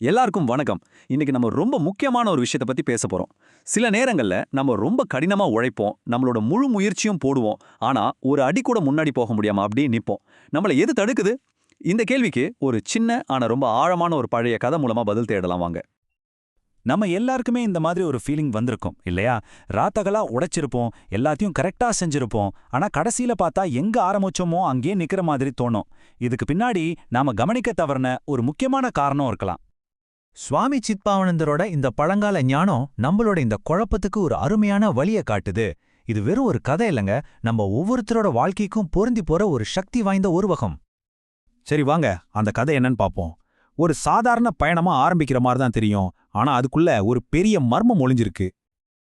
எல்லாருக்கும் வணக்கம். இன்னைக்கு நம்ம ரொம்ப முக்கியமான ஒரு விஷயத்தை பத்தி பேச போறோம். சில நேரங்கள்ல நம்ம ரொம்ப கடினமா உழைப்போம், நம்மளோட முழு முயற்சியும் போடுவோம். ஆனா ஒரு அடி கூட முன்னாடி போக முடியாம அப்படியே நிப்போம். நம்மள எது தடுக்குது? இந்த கேள்விக்கு ஒரு சின்ன ஆனா ரொம்ப ஆழமான ஒரு பழைய கதை மூலமா பதில் தேடலாம் வாங்க. நம்ம எல்லாருக்குமே இந்த மாதிரி ஒரு ஃபீலிங் வந்திருக்கும் இல்லையா? ராத்தகலா உடைச்சிருப்போம், எல்லாத்தையும் கரெக்டா செஞ்சிருப்போம். ஆனா கடைசியில பார்த்தா எங்க ஆரம்பிச்சோமோ அங்கேயே நிக்கிற மாதிரி தோணும். இதுக்கு பின்னாடி நாம கவனிக்க தவறின ஒரு முக்கியமான காரணம் இருக்கலாம். சுவாமி சித்பாவனந்தரோட இந்த பழங்கால ஞானம் நம்மளோட இந்த குழப்பத்துக்கு ஒரு அருமையான வழிய காட்டுது. இது வெறும் ஒரு கதை இல்லைங்க, நம்ம ஒவ்வொருத்தரோட வாழ்க்கைக்கும் பொருந்தி போற ஒரு சக்தி வாய்ந்த உருவகம். சரி வாங்க, அந்த கதை என்னன்னு பாப்போம். ஒரு சாதாரண பயணமா ஆரம்பிக்கிற மாதிரி தான் தெரியும். ஆனா அதுக்குள்ள ஒரு பெரிய மர்மம் ஒளிஞ்சிருக்கு.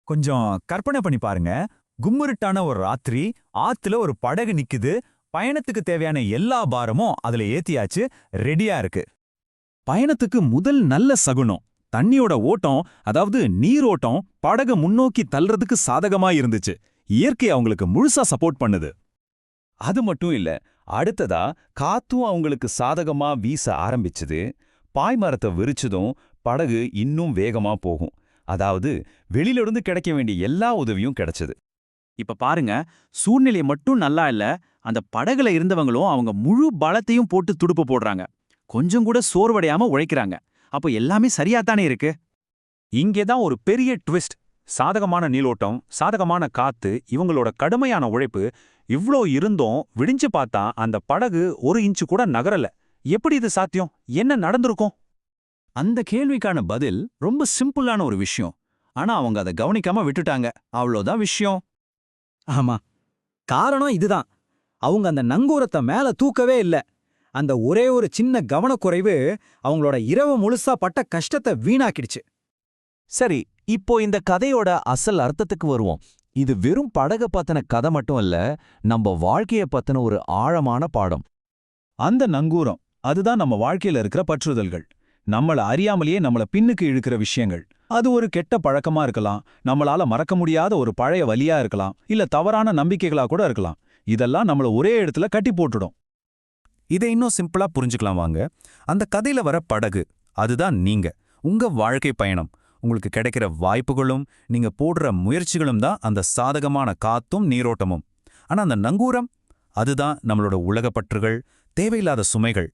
கொஞ்சம் கற்பனை பண்ணி பாருங்க. கும்முருட்டான ஒரு ராத்திரி, ஆத்துல ஒரு படகு நிக்குது. பயணத்துக்கு தேவையான எல்லா பாரமும் அதுல ஏத்தியாச்சு, ரெடியா இருக்கு. பயணத்துக்கு முதல் நல்ல சகுனம். தண்ணியோட ஓட்டம், அதாவது நீரோட்டம் படக முன்னோக்கி தள்ளுறதுக்கு சாதகமா இருந்துச்சு. இயற்கை அவங்களுக்கு முழுசா சப்போர்ட் பண்ணுது. அது மட்டும் இல்ல, அடுத்ததா காத்தும் அவங்களுக்கு சாதகமா வீச ஆரம்பிச்சுது. பாய்மரத்தை விரிச்சதும் படகு இன்னும் வேகமா போகும். அதாவது வெளியிலிருந்து கிடைக்க வேண்டிய எல்லா உதவியும் கிடைச்சது. இப்ப பாருங்க, சூழ்நிலை மட்டும் நல்லா இல்ல, அந்த படகுல இருந்தவங்களும் அவங்க முழு பலத்தையும் போட்டு துடுப்பு போடுறாங்க. கொஞ்சம் கூட சோர்வடையாம உழைக்கிறாங்க. அப்போ எல்லாமே சரியாத்தானே இருக்கு. இங்கேதான் ஒரு பெரிய ட்விஸ்ட். சாதகமான நீலோட்டம், சாதகமான காத்து, இவங்களோட கடுமையான உழைப்பு இவ்ளோ இருந்தும் விடிஞ்சு பார்த்தா அந்த படகு ஒரு இன்ச்சு கூட நகரல. எப்படி இது சாத்தியம்? என்ன நடந்திருக்கும்? அந்த கேள்விக்கான பதில் ரொம்ப சிம்பிளான ஒரு விஷயம். ஆனா அவங்க அதை கவனிக்காம விட்டுட்டாங்க. அவ்வளோதான் விஷயம். ஆமா, காரணம் இதுதான். அவங்க அந்த நங்கூரத்தை மேல தூக்கவே இல்ல. அந்த ஒரே ஒரு சின்ன கவனக்குறைவு அவங்களோட இரவு முழுசா பட்ட கஷ்டத்தை வீணாக்கிடுச்சு. சரி, இப்போ இந்த கதையோட அசல் அர்த்தத்துக்கு வருவோம். இது வெறும் படக பத்தின கதை மட்டும் இல்ல, நம்ம வாழ்க்கைய பத்தின ஒரு ஆழமான பாடம். அந்த நங்கூரம், அதுதான் நம்ம வாழ்க்கையில இருக்கிற பற்றுதல்கள். நம்மள அறியாமலேயே நம்மள பின்னுக்கு இழுக்கிற விஷயங்கள். அது ஒரு கெட்ட பழக்கமா இருக்கலாம், நம்மளால மறக்க முடியாத ஒரு பழைய வலியா இருக்கலாம், இல்ல தவறான நம்பிக்கைகளா கூட இருக்கலாம். இதெல்லாம் நம்மள ஒரே இடத்துல கட்டி போட்டுடும். இதை இன்னும் சிம்பிளா புரிஞ்சுக்கலாம் வாங்க. அந்த கதையில வர படகு, அதுதான் நீங்க. உங்க வாழ்க்கை பயணம். உங்களுக்கு கிடைக்கிற வாய்ப்புகளும் நீங்க போடுற முயற்சிகளும் தான் அந்த சாதகமான காத்தும் நீரோட்டமும். ஆனா அந்த நங்கூரம், அதுதான் நம்மளோட உலகப்பற்றுகள், தேவையில்லாத சுமைகள்.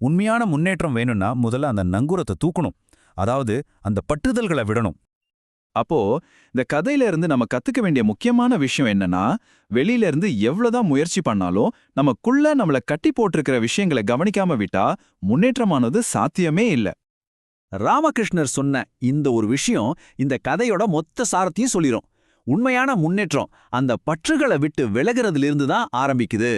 உண்மையான முன்னேற்றம் வேணும்னா முதல்ல அந்த நங்கூரத்தை தூக்கணும். அதாவது அந்த பற்றுதல்களை விடணும். அப்போ இந்த கதையில இருந்து நம்ம கத்துக்க வேண்டிய முக்கியமான விஷயம் என்னன்னா, வெளியில இருந்து எவ்வளவுதான் முயற்சி பண்ணாலும் நமக்குள்ள நம்மள கட்டி போட்டிருக்கிற விஷயங்களை கவனிக்காம விட்டா முன்னேற்றமானது சாத்தியமே இல்ல. ராமகிருஷ்ணர் சொன்ன இந்த ஒரு விஷயம் இந்த கதையோட மொத்த சாரத்தையும் சொல்லிரும். உண்மையான முன்னேற்றம் அந்த பற்றுகளை விட்டு விலகிறதுலேருந்து தான் ஆரம்பிக்குது.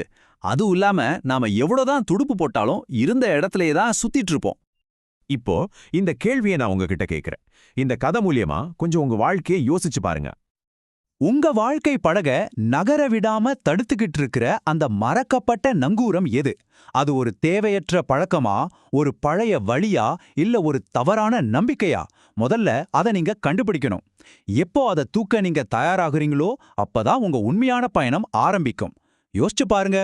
அதுவும் இல்லாம நாம எவ்வளவுதான் துடுப்பு போட்டாலும் இருந்த இடத்துலயே தான் சுத்திட்டு இருப்போம். இப்போ இந்த கேள்வியை நான் உங்ககிட்ட கேட்கிறேன். இந்த கதை மூலியமா கொஞ்சம் உங்க வாழ்க்கையை யோசிச்சு பாருங்க. உங்க வாழ்க்கை படக நகர விடாம தடுத்துக்கிட்டு இருக்கிற அந்த மறக்கப்பட்ட நங்கூரம் எது? அது ஒரு தேவையற்ற பழக்கமா, ஒரு பழைய வழியா, இல்ல ஒரு தவறான நம்பிக்கையா? முதல்ல அதை நீங்க கண்டுபிடிக்கணும். எப்போ அதை தூக்க நீங்க தயாராகிறீங்களோ அப்பதான் உங்க உண்மையான பயணம் ஆரம்பிக்கும். யோசிச்சு பாருங்க.